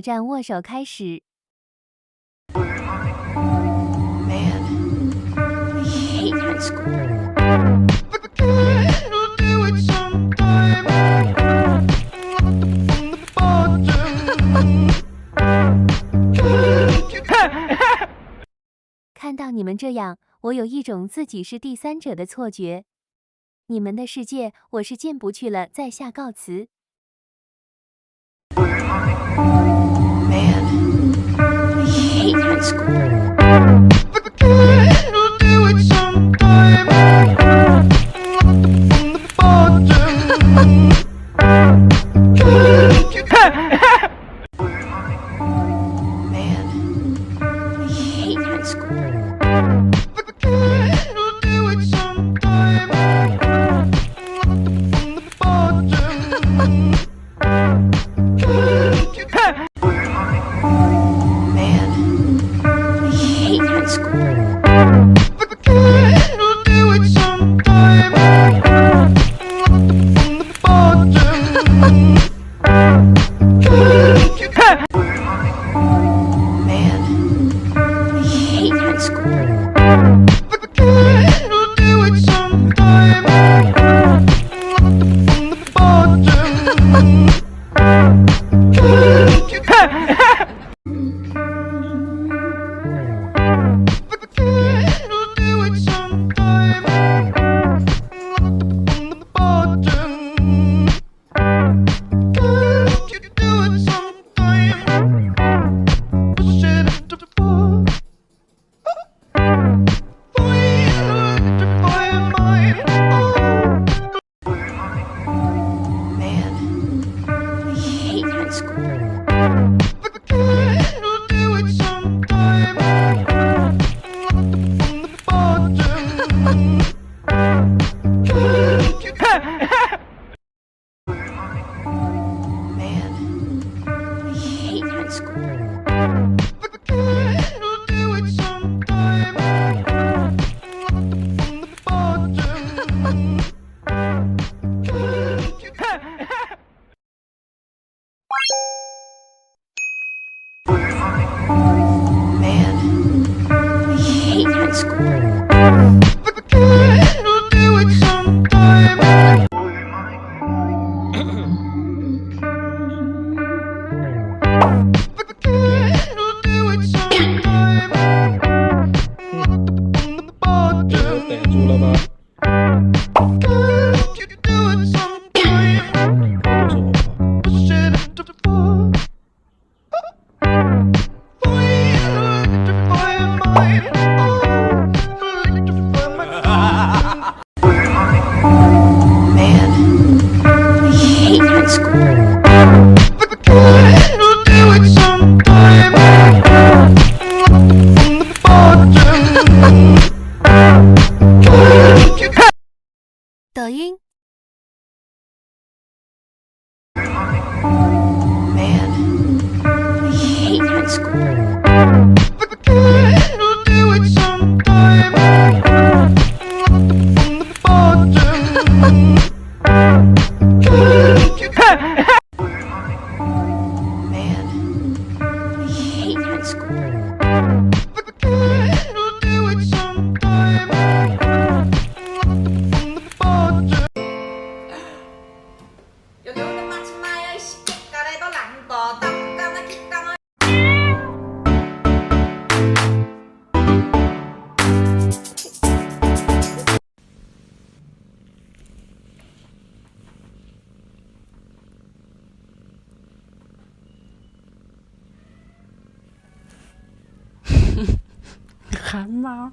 挑战握手开始。Man, I hate high school. 看到你们这样，我有一种自己是第三者的错觉。你们的世界我是进不去了，在下告辞。Man, I hate high school. 抖音。Man, I hate high school. 汗猫。